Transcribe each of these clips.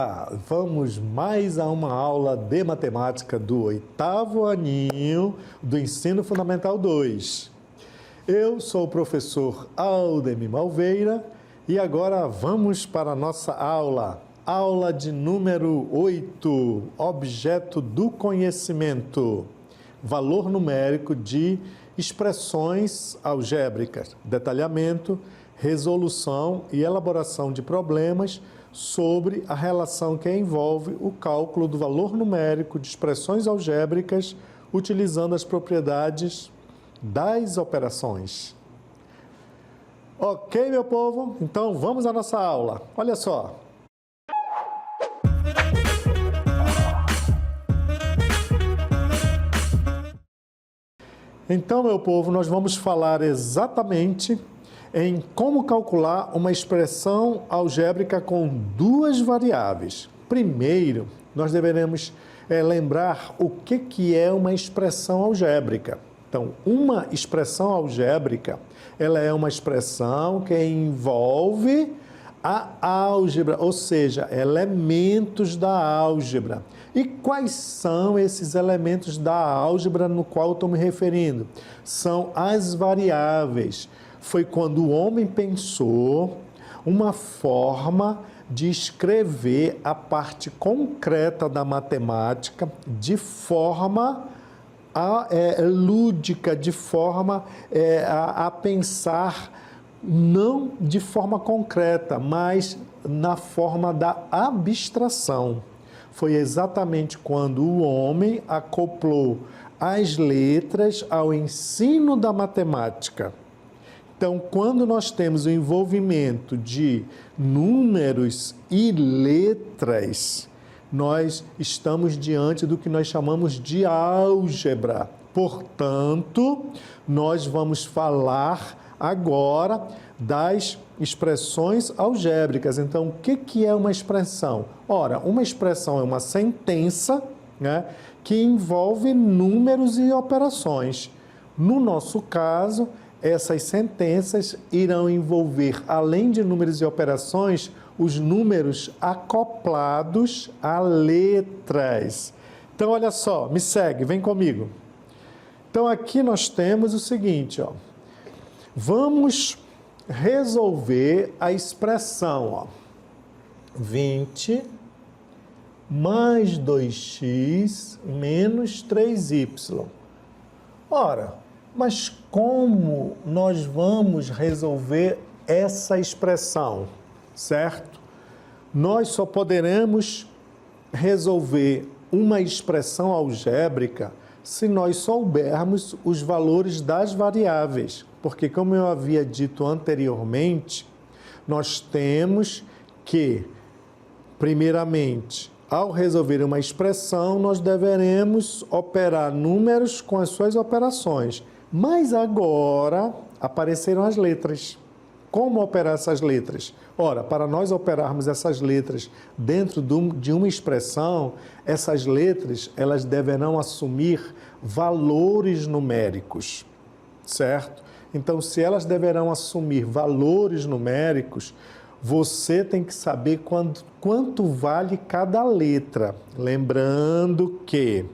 Olá, vamos mais a uma aula de matemática do 8º aninho do Ensino Fundamental 2. Eu sou o professor Aldemir Malveira e agora vamos para a nossa aula de número 8, objeto do conhecimento, valor numérico de expressões algébricas, detalhamento, resolução e elaboração de problemas sobre a relação que envolve o cálculo do valor numérico de expressões algébricas utilizando as propriedades das operações. Ok, meu povo? Então vamos à nossa aula. Olha só. Então, meu povo, nós vamos falar exatamente em como calcular uma expressão algébrica com duas variáveis. Primeiro, nós deveremos lembrar o que é uma expressão algébrica. Então, uma expressão algébrica, ela é uma expressão que envolve a álgebra, ou seja, elementos da álgebra. E quais são esses elementos da álgebra no qual eu estou me referindo? São as variáveis. Foi quando o homem pensou uma forma de escrever a parte concreta da matemática de forma lúdica, de forma a pensar não de forma concreta, mas na forma da abstração. Foi exatamente quando o homem acoplou as letras ao ensino da matemática. Então, quando nós temos o envolvimento de números e letras, nós estamos diante do que nós chamamos de álgebra. Portanto, nós vamos falar agora das expressões algébricas. Então, o que é uma expressão? Ora, uma expressão é uma sentença, né, que envolve números e operações. No nosso caso, essas sentenças irão envolver, além de números e operações, os números acoplados a letras. Então, olha só, me segue, vem comigo. Então, aqui nós temos o seguinte, ó. Vamos resolver a expressão, ó. 20 mais 2x menos 3y. Ora, mas como nós vamos resolver essa expressão, certo? Nós só poderemos resolver uma expressão algébrica se nós soubermos os valores das variáveis. Porque, como eu havia dito anteriormente, nós temos que, primeiramente, ao resolver uma expressão, nós deveremos operar números com as suas operações. Mas agora apareceram as letras. Como operar essas letras? Ora, para nós operarmos essas letras dentro de uma expressão, essas letras elas deverão assumir valores numéricos, certo? Então, se elas deverão assumir valores numéricos, você tem que saber quanto vale cada letra. Lembrando que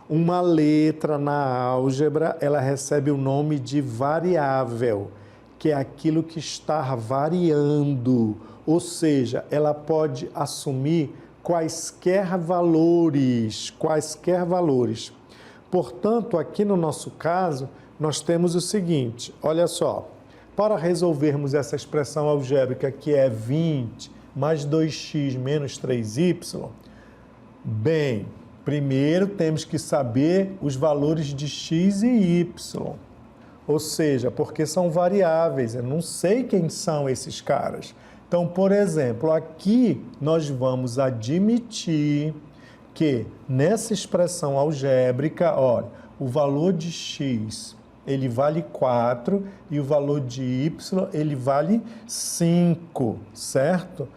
uma letra na álgebra, ela recebe o nome de variável, que é aquilo que está variando, ou seja, ela pode assumir quaisquer valores. Portanto, aqui no nosso caso, nós temos o seguinte, olha só, para resolvermos essa expressão algébrica que é 20 mais 2x menos 3y, bem, primeiro temos que saber os valores de x e y, ou seja, porque são variáveis, eu não sei quem são esses caras. Então, por exemplo, aqui nós vamos admitir que nessa expressão algébrica, olha, o valor de x ele vale 4 e o valor de y ele vale 5, certo?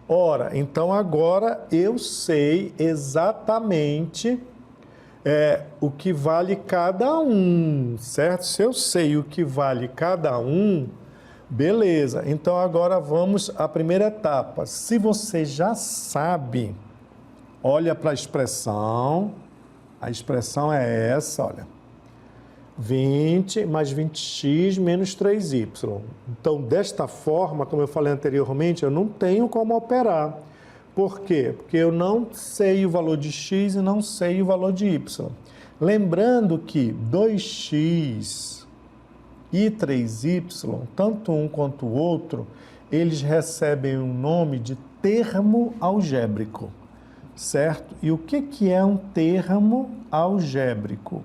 Ora, então agora eu sei exatamente o que vale cada um, certo? Se eu sei o que vale cada um, Beleza, então agora vamos à primeira etapa. Se você já sabe, olha para a expressão é essa, olha. 20 mais 20x menos 3y. Então, desta forma, como eu falei anteriormente, eu não tenho como operar. Por quê? Porque eu não sei o valor de x e não sei o valor de y. Lembrando que 2x e 3y, tanto um quanto o outro, eles recebem o nome de termo algébrico, certo? E o que é um termo algébrico?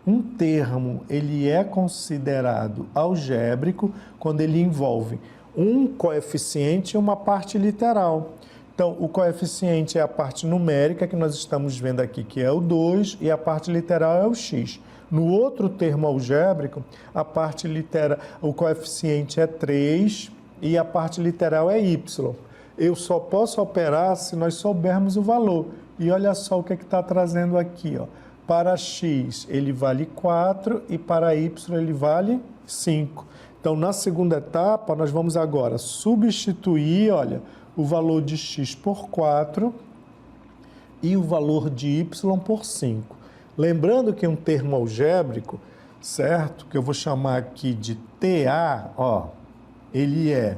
Um termo, ele é considerado algébrico quando ele envolve um coeficiente e uma parte literal. Então, o coeficiente é a parte numérica que nós estamos vendo aqui, que é o 2, e a parte literal é o x. No outro termo algébrico, a parte literal, o coeficiente é 3 e a parte literal é y. Eu só posso operar se nós soubermos o valor. E olha só o que está trazendo aqui, ó. Para x ele vale 4 e para y ele vale 5. Então, na segunda etapa, nós vamos agora substituir, olha, o valor de x por 4 e o valor de y por 5. Lembrando que um termo algébrico, certo? Que eu vou chamar aqui de TA, ó, ele é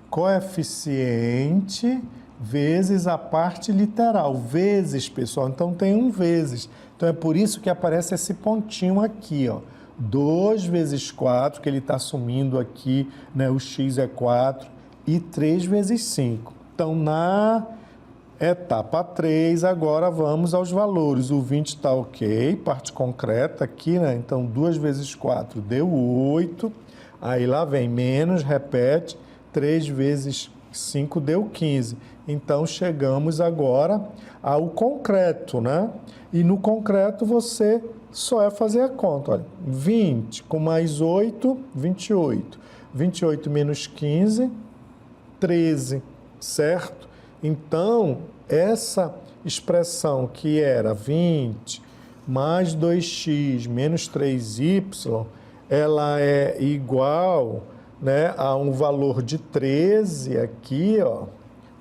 coeficiente vezes a parte literal. Vezes, pessoal, então tem um vezes. Então, é por isso que aparece esse pontinho aqui, ó. 2 vezes 4, que ele está assumindo aqui, né? O x é 4, e 3 vezes 5. Então, na etapa 3, agora vamos aos valores. O 20 está ok, parte concreta aqui, né? Então, 2 vezes 4 deu 8. Aí lá vem menos, repete, 3 vezes 5 deu 15. Então, chegamos agora ao concreto, né? E no concreto você só é fazer a conta. Olha, 20 com mais 8, 28. 28 menos 15, 13, certo? Então, essa expressão que era 20 mais 2x menos 3y, ela é igual, né, a um valor de 13 aqui, ó,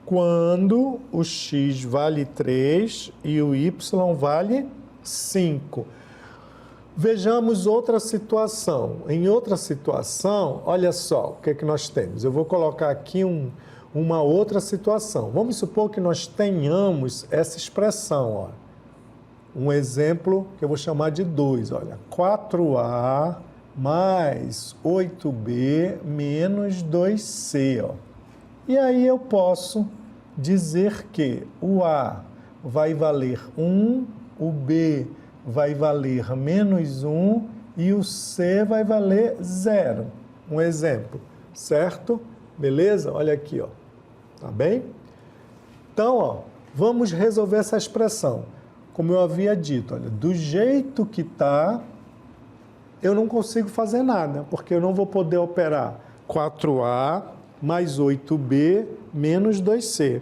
quando o x vale 3 e o y vale 5. Vejamos outra situação. Em outra situação, olha só o que é que nós temos. Eu vou colocar aqui uma outra situação. Vamos supor que nós tenhamos essa expressão, ó. Um exemplo que eu vou chamar de 2, olha. 4a mais 8b menos 2c, ó. E aí eu posso dizer que o A vai valer 1, o B vai valer menos 1 e o C vai valer 0. Um exemplo, certo? Beleza? Olha aqui, ó. Tá bem? Então, ó, vamos resolver essa expressão. Como eu havia dito, olha, do jeito que está, eu não consigo fazer nada, porque eu não vou poder operar 4A mais 8B menos 2C,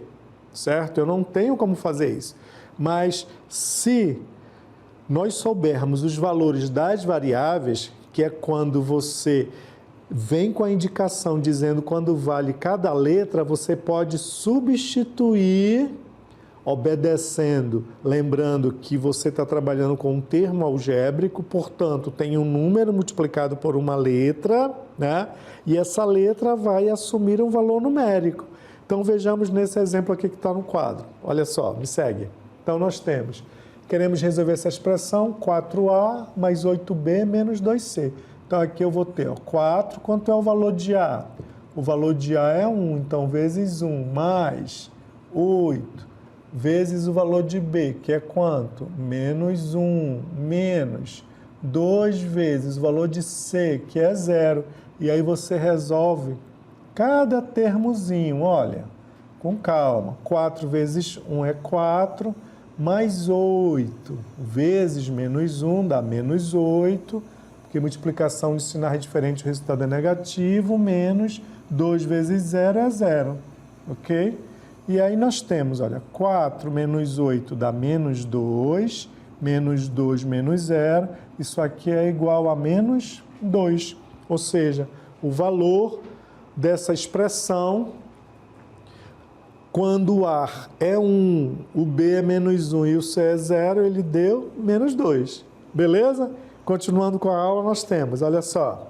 certo? Eu não tenho como fazer isso. Mas se nós soubermos os valores das variáveis, que é quando você vem com a indicação dizendo quando vale cada letra, você pode substituir, obedecendo, lembrando que você está trabalhando com um termo algébrico, portanto, tem um número multiplicado por uma letra, né? E essa letra vai assumir um valor numérico. Então, vejamos nesse exemplo aqui que está no quadro. Olha só, me segue. Então, nós queremos resolver essa expressão, 4A mais 8B menos 2C. Então, aqui eu vou ter, ó, 4, quanto é o valor de A? O valor de A é 1, então, vezes 1, mais 8, vezes o valor de B, que é quanto? Menos 1, menos 2 vezes o valor de C, que é 0. E aí você resolve cada termozinho, olha, com calma. 4 vezes 1 é 4, mais 8 vezes menos 1 dá menos 8, porque multiplicação de sinais diferentes o resultado é negativo, menos 2 vezes 0 é 0, ok? E aí nós temos, olha, 4 menos 8 dá menos 2, menos 2 menos 0, isso aqui é igual a menos 2, ou seja, o valor dessa expressão, quando o A é 1, o B é menos 1 e o C é 0, ele deu menos 2. Beleza? Continuando com a aula, nós temos, olha só.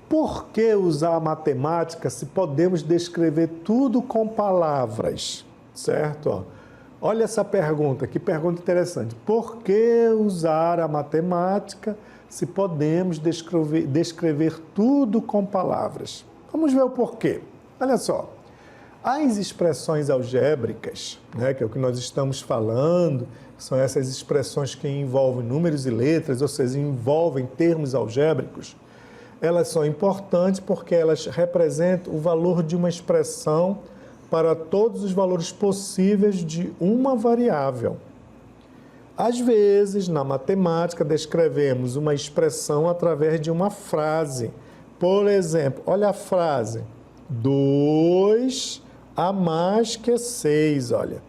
Por que usar a matemática se podemos descrever tudo com palavras? Certo? Olha essa pergunta, que pergunta interessante. Por que usar a matemática se podemos descrever tudo com palavras? Vamos ver o porquê. Olha só, as expressões algébricas, né, que é o que nós estamos falando, são essas expressões que envolvem números e letras, ou seja, envolvem termos algébricos. Elas são importantes porque elas representam o valor de uma expressão para todos os valores possíveis de uma variável. Às vezes, na matemática, descrevemos uma expressão através de uma frase. Por exemplo, olha a frase, 2 a mais que 6, olha.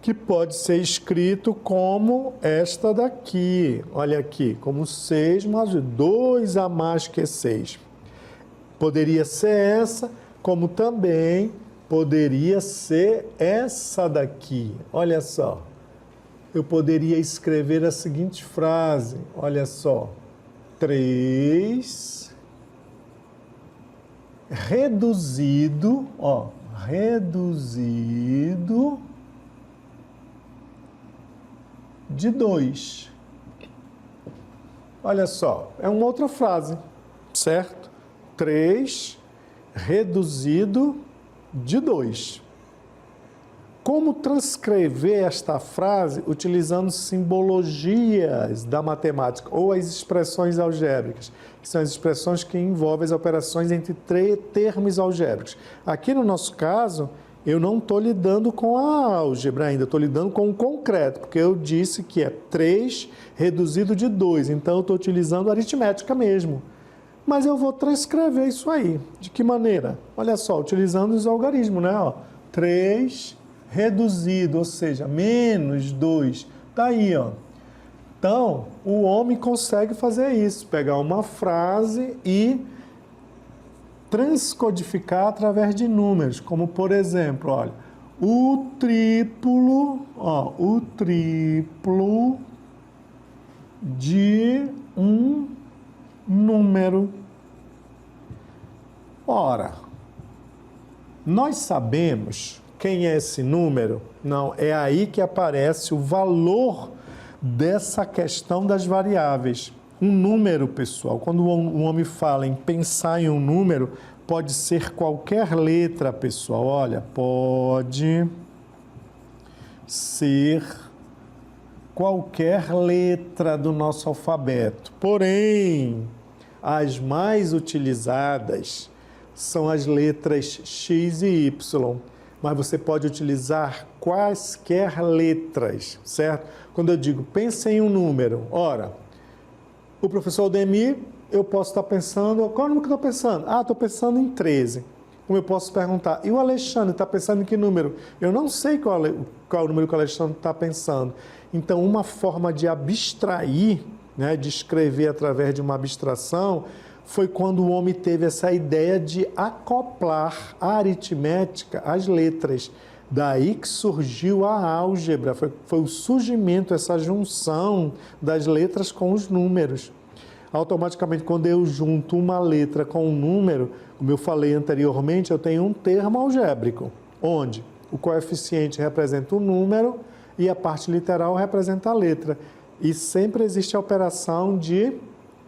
Que pode ser escrito como esta daqui. Olha aqui, como 6 mais 2 a mais que 6. Poderia ser essa, como também poderia ser essa daqui. Olha só. Eu poderia escrever a seguinte frase. Olha só. 3 reduzido, ó, reduzido de 2. Olha só, é uma outra frase, certo? 3 reduzido de 2. Como transcrever esta frase utilizando simbologias da matemática ou as expressões algébricas, que são as expressões que envolvem as operações entre termos algébricos. Aqui no nosso caso, eu não estou lidando com a álgebra ainda, estou lidando com o concreto, porque eu disse que é 3 reduzido de 2, então eu estou utilizando aritmética mesmo. Mas eu vou transcrever isso aí. De que maneira? Olha só, utilizando os algarismos, né? Ó, 3 reduzido, ou seja, menos 2. Está aí, ó. Então, o homem consegue fazer isso, pegar uma frase e transcodificar através de números, como por exemplo, olha, o triplo de um número. Ora, nós sabemos quem é esse número? Não, é aí que aparece o valor dessa questão das variáveis. Um número, pessoal, quando o homem fala em pensar em um número, pode ser qualquer letra, pessoal. Olha, pode ser qualquer letra do nosso alfabeto. Porém, as mais utilizadas são as letras X e Y. Mas você pode utilizar quaisquer letras, certo? Quando eu digo, pense em um número, ora, o professor Aldemir, eu posso estar pensando, qual é o número que eu estou pensando? Ah, estou pensando em 13. Como eu posso perguntar, e o Alexandre está pensando em que número? Eu não sei qual é o número que o Alexandre está pensando. Então, uma forma de abstrair, né, de escrever através de uma abstração, foi quando o homem teve essa ideia de acoplar a aritmética às letras. Daí que surgiu a álgebra, foi o surgimento, essa junção das letras com os números. Automaticamente, quando eu junto uma letra com um número, como eu falei anteriormente, eu tenho um termo algébrico, onde o coeficiente representa o número e a parte literal representa a letra. E sempre existe a operação de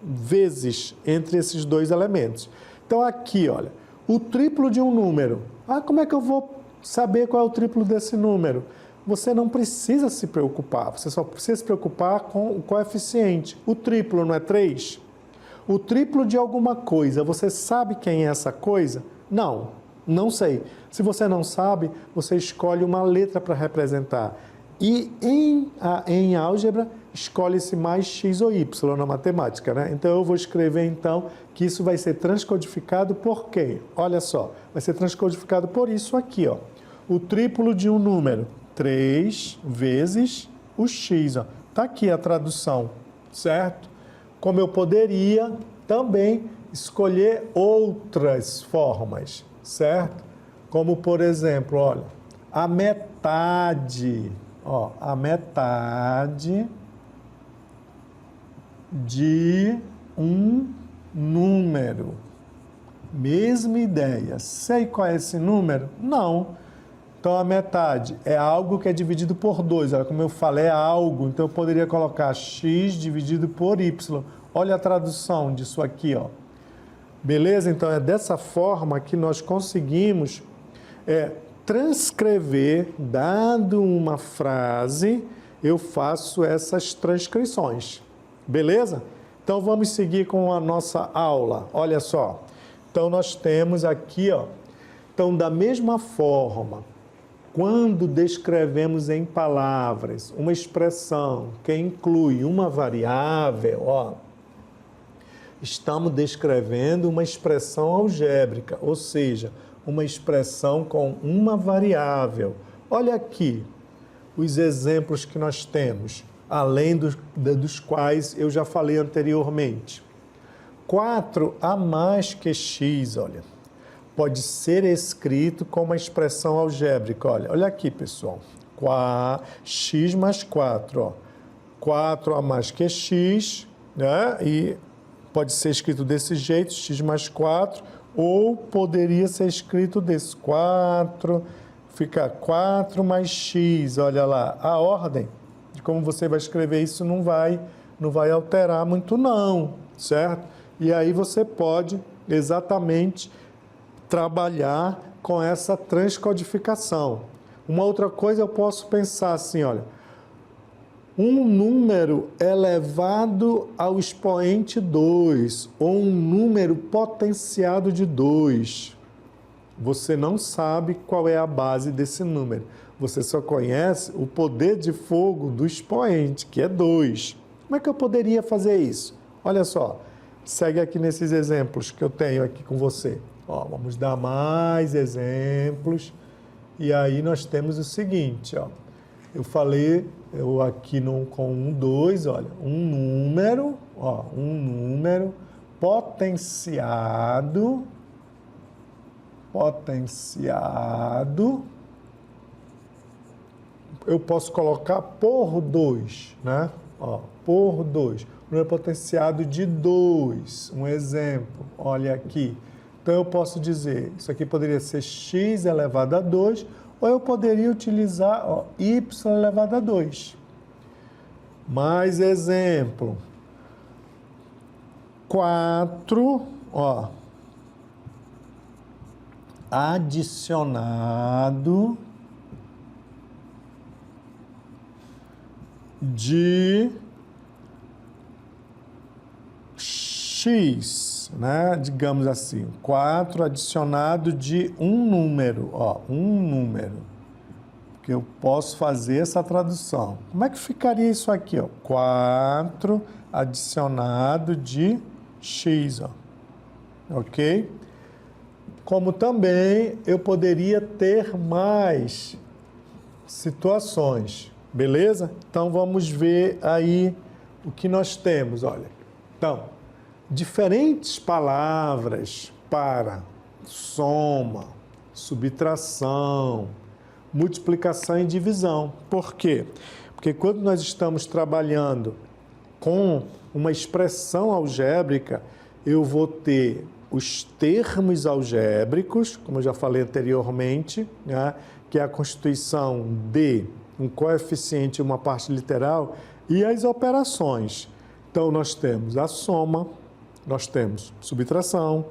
vezes entre esses dois elementos. Então aqui, olha, o triplo de um número. Ah, como é que eu vou saber qual é o triplo desse número? Você não precisa se preocupar, você só precisa se preocupar com o coeficiente. O triplo não é 3? O triplo de alguma coisa, você sabe quem é essa coisa? Não, não sei. Se você não sabe, você escolhe uma letra para representar. E em álgebra, escolhe-se mais x ou y na matemática, né? Então, eu vou escrever, então, que isso vai ser transcodificado por quê? Olha só, vai ser transcodificado por isso aqui, ó. O triplo de um número, 3 vezes o x, ó. Tá aqui a tradução, certo? Como eu poderia também escolher outras formas, certo? Como, por exemplo, olha, a metade de um número. Mesma ideia. Sei qual é esse número? Não. Então, a metade é algo que é dividido por 2. Olha, como eu falei, é algo. Então, eu poderia colocar x dividido por y. Olha a tradução disso aqui, ó. Beleza? Então, é dessa forma que nós conseguimos transcrever, dado uma frase, eu faço essas transcrições. Beleza? Então, vamos seguir com a nossa aula. Olha só. Então, nós temos aqui, ó. Então, da mesma forma, quando descrevemos em palavras uma expressão que inclui uma variável, ó, estamos descrevendo uma expressão algébrica, ou seja, uma expressão com uma variável. Olha aqui os exemplos que nós temos, além dos quais eu já falei anteriormente. 4 a mais que x, olha, pode ser escrito como uma expressão algébrica. Olha aqui, pessoal. X mais 4, ó. 4 a mais que x, né? E pode ser escrito desse jeito, x mais 4, ou poderia ser escrito desse 4, fica 4 mais x, olha lá. A ordem de como você vai escrever isso não vai alterar muito não, certo? E aí você pode exatamente trabalhar com essa transcodificação. Uma outra coisa eu posso pensar assim, olha, um número elevado ao expoente 2, ou um número potenciado de 2. Você não sabe qual é a base desse número. Você só conhece o poder de fogo do expoente, que é 2. Como é que eu poderia fazer isso? Olha só, segue aqui nesses exemplos que eu tenho aqui com você. Ó, vamos dar mais exemplos. E aí nós temos o seguinte, ó. Eu falei, aqui com 1, 2, olha, um número potenciado, eu posso colocar por 2, né? Ó, por 2. Número potenciado de 2, um exemplo, olha aqui. Então, eu posso dizer, isso aqui poderia ser x elevado a 2, ou eu poderia utilizar y elevado a 2. Mais exemplo. 4, adicionado de x, né? Digamos assim, 4 adicionado de um número, um número. Que eu posso fazer essa tradução. Como é que ficaria isso aqui, 4 adicionado de x, ok? Como também eu poderia ter mais situações, beleza? Então, vamos ver aí o que nós temos, olha. Então, diferentes palavras para soma, subtração, multiplicação e divisão. Por quê? Porque quando nós estamos trabalhando com uma expressão algébrica, eu vou ter os termos algébricos, como eu já falei anteriormente, né, que é a constituição de um coeficiente e uma parte literal, e as operações. Então, nós temos a soma, nós temos subtração,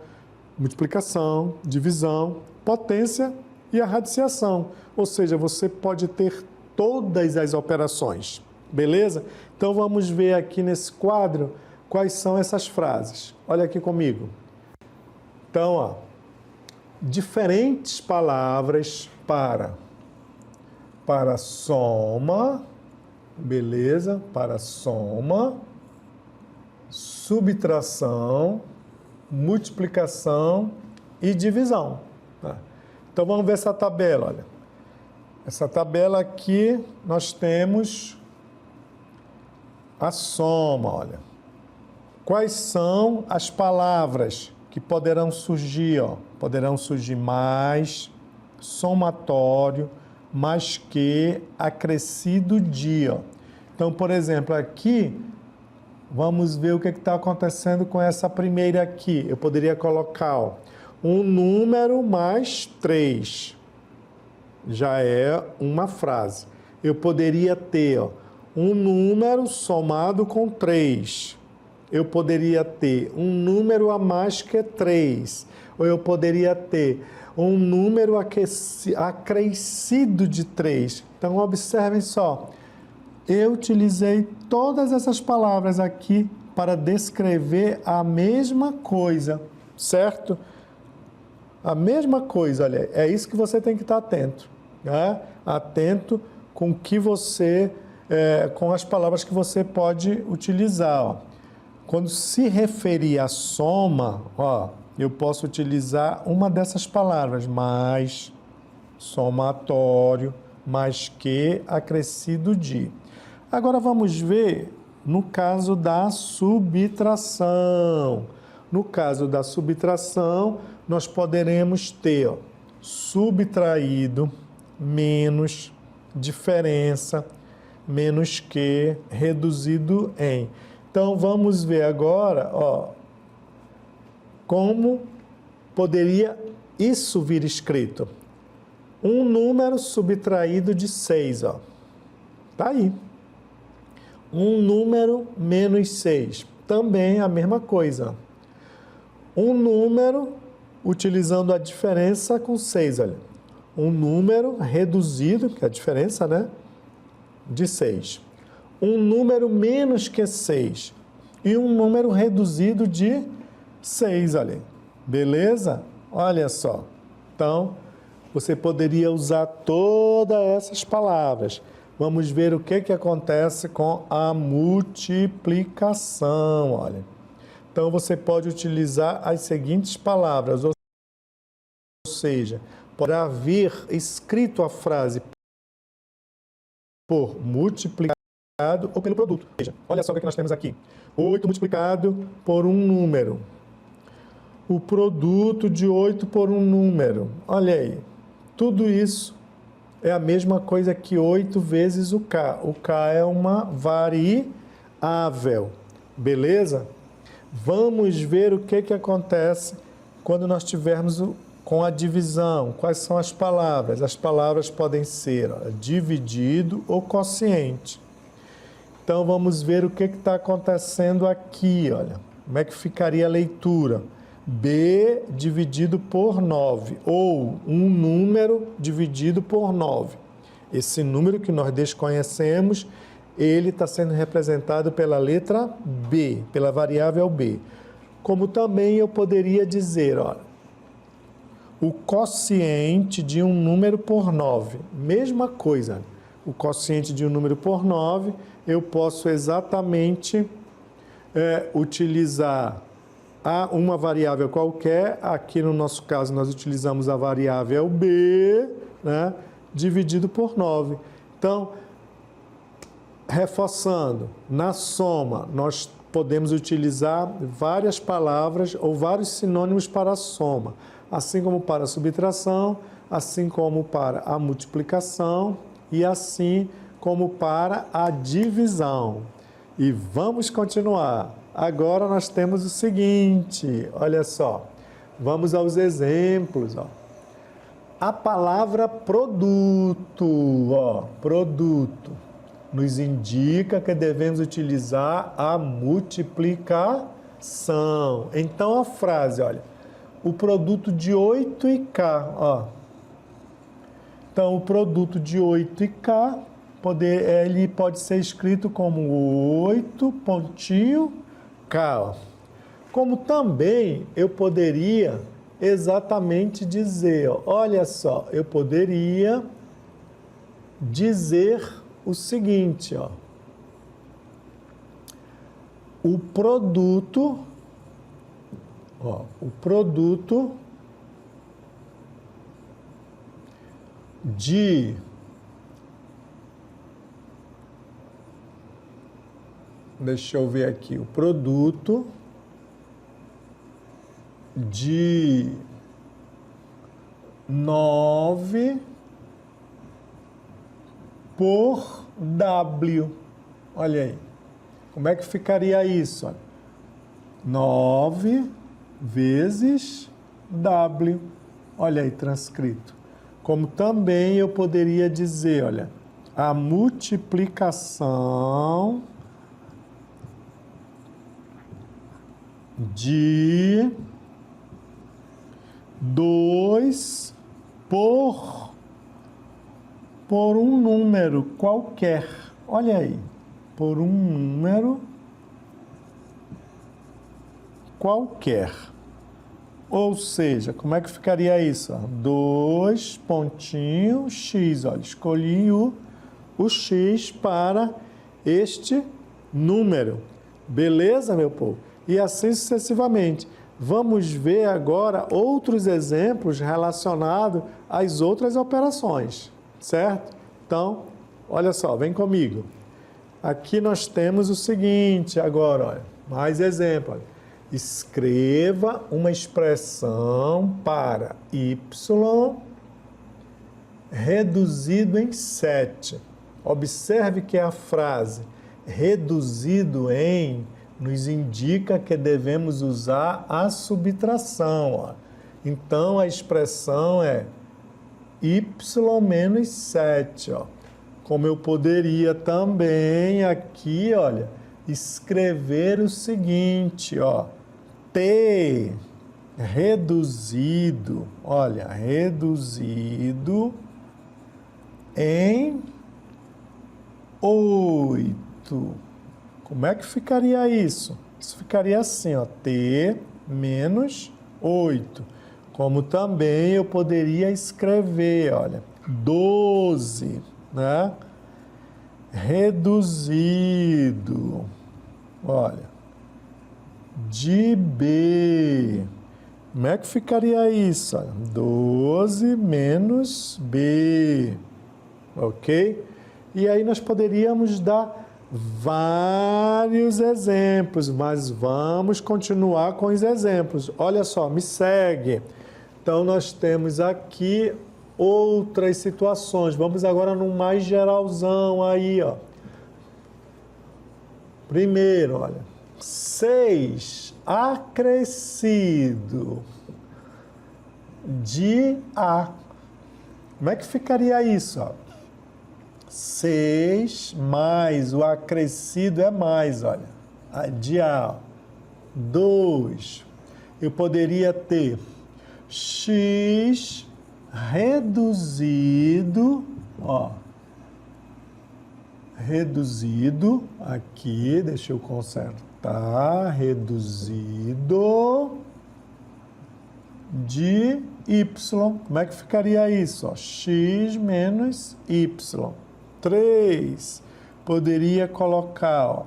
multiplicação, divisão, potência e a radiciação. Ou seja, você pode ter todas as operações, beleza? Então, vamos ver aqui nesse quadro quais são essas frases. Olha aqui comigo. Então, diferentes palavras para soma, beleza? Para soma, subtração, multiplicação e divisão. Tá? Então, vamos ver essa tabela, olha. Essa tabela aqui, nós temos a soma, olha. Quais são as palavras que poderão surgir, ó, poderão surgir mais, somatório, mais que, acrescido de, ó. Então, por exemplo, aqui, vamos ver o que está acontecendo com essa primeira aqui. Eu poderia colocar, ó, um número mais 3. Já é uma frase. Eu poderia ter, ó, um número somado com 3. Eu poderia ter um número a mais que 3. Ou eu poderia ter um número acrescido de 3. Então, observem só. Eu utilizei todas essas palavras aqui para descrever a mesma coisa, certo? A mesma coisa, olha, é isso que você tem que estar atento, né? Atento com que você, com as palavras que você pode utilizar, ó. Quando se referir à soma, ó, eu posso utilizar uma dessas palavras, mais, somatório, mais que, acrescido de. Agora vamos ver no caso da subtração. No caso da subtração, nós poderemos ter, ó, subtraído, menos, diferença, menos que, reduzido em. Então, vamos ver agora, ó, como poderia isso vir escrito. Um número subtraído de 6, ó. Tá aí. Um número menos 6, também a mesma coisa. Um número utilizando a diferença com 6, olha. Um número reduzido, que é a diferença, né? De 6. Um número menos que 6 e um número reduzido de 6, olha. Beleza? Olha só. Então, você poderia usar todas essas palavras. Vamos ver o que acontece com a multiplicação, olha. Então, você pode utilizar as seguintes palavras, ou seja, poderá vir escrito a frase por multiplicado ou pelo produto. Veja, olha só o que nós temos aqui. 8 multiplicado por um número. O produto de 8 por um número. Olha aí. Tudo isso é a mesma coisa que 8 vezes o K. O K é uma variável. Beleza? Vamos ver o que acontece quando nós tivermos com a divisão. Quais são as palavras? As palavras podem ser, ó, dividido ou quociente. Então, vamos ver o que está acontecendo aqui, olha. Como é que ficaria a leitura? B dividido por 9, ou um número dividido por 9. Esse número que nós desconhecemos, ele está sendo representado pela letra B, pela variável B. Como também eu poderia dizer, olha, o quociente de um número por 9. Mesma coisa, o quociente de um número por 9, eu posso exatamente utilizar uma variável qualquer. Aqui no nosso caso nós utilizamos a variável B, né, dividido por 9. Então, reforçando, na soma nós podemos utilizar várias palavras ou vários sinônimos para a soma, assim como para a subtração, assim como para a multiplicação e assim como para a divisão. E vamos continuar. Agora nós temos o seguinte, olha só, vamos aos exemplos, ó. A palavra produto, ó, produto, nos indica que devemos utilizar a multiplicação. Então, a frase, olha, o produto de 8 e K, ó. Então, o produto de 8 e K, ele pode ser escrito como 8 pontinho K, ó. Como também eu poderia exatamente dizer, ó, olha só, eu poderia dizer o seguinte, ó, o produto de deixa eu ver aqui, o produto de 9 por W. Olha aí. Como é que ficaria isso? 9 vezes W. Olha aí, transcrito. Como também eu poderia dizer, olha, a multiplicação de 2 por um número qualquer. Olha aí, por um número qualquer. Ou seja, como é que ficaria isso? 2 pontinho x, olha, escolhi o x para este número. Beleza, meu povo? E assim sucessivamente. Vamos ver agora outros exemplos relacionados às outras operações, certo? Então, olha só, vem comigo. Aqui nós temos o seguinte agora, olha, mais exemplo. Olha. Escreva uma expressão para y reduzido em 7. Observe que a frase reduzido em nos indica que devemos usar a subtração. Ó. Então, a expressão é y menos 7. Ó. Como eu poderia também aqui, olha, escrever o seguinte, ó, t reduzido, olha, reduzido em 8. Como é que ficaria isso? Isso ficaria assim, ó, t menos 8. Como também eu poderia escrever, olha, 12, né? Reduzido, olha, de B. Como é que ficaria isso? 12 menos B, ok? E aí nós poderíamos dar vários exemplos, mas vamos continuar com os exemplos. Olha só, me segue. Então, nós temos aqui outras situações. Vamos agora no mais geralzão aí, ó. Primeiro, olha, 6 acrescido de A. Como é que ficaria isso, ó? 6 mais o acrescido é mais, olha, de A. 2. Eu poderia ter x reduzido, ó, reduzido, aqui, deixa eu consertar, reduzido de y. Como é que ficaria isso? Ó? X menos y. 3. Poderia colocar, ó,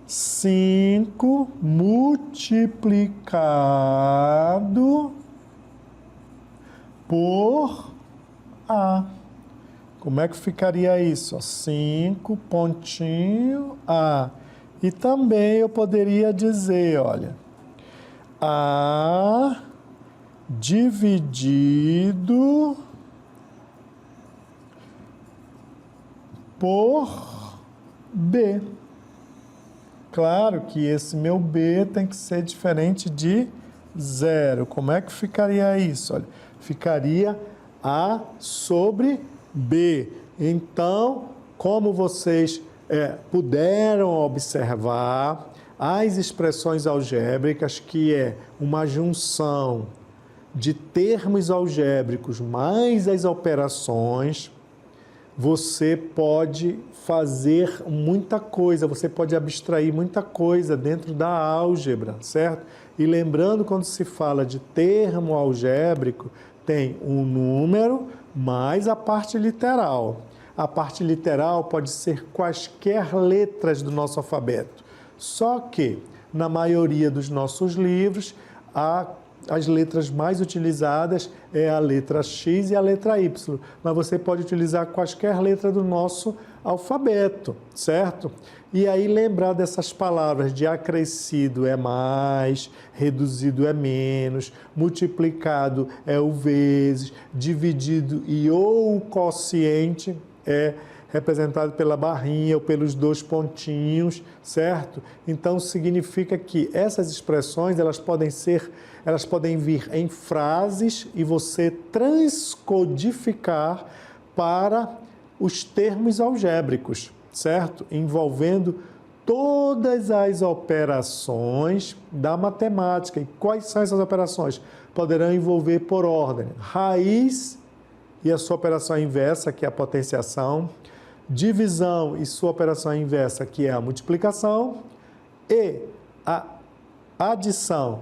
5 multiplicado por A. Como é que ficaria isso? 5 pontinho A. E também eu poderia dizer, olha, A dividido por B. Claro que esse meu B tem que ser diferente de 0. Como é que ficaria isso? Olha, ficaria A sobre B. Então, como vocês puderam observar, as expressões algébricas, que é uma junção de termos algébricos mais as operações, você pode fazer muita coisa, você pode abstrair muita coisa dentro da álgebra, certo? E lembrando, quando se fala de termo algébrico, tem um número mais a parte literal. A parte literal pode ser quaisquer letras do nosso alfabeto. Só que, na maioria dos nossos livros, as letras mais utilizadas é a letra X e a letra Y. Mas você pode utilizar quaisquer letra do nosso alfabeto, certo? E aí lembrar dessas palavras de acrescido é mais, reduzido é menos, multiplicado é o vezes, dividido e ou o quociente é representado pela barrinha ou pelos dois pontinhos, certo? Então significa que essas expressões elas podem vir em frases e você transcodificar para os termos algébricos, certo? Envolvendo todas as operações da matemática. E quais são essas operações? Poderão envolver por ordem raiz e a sua operação inversa, que é a potenciação, divisão e sua operação inversa, que é a multiplicação, e a adição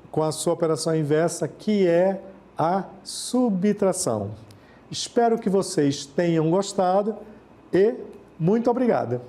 com a sua operação inversa, que é a subtração. Espero que vocês tenham gostado e muito obrigado!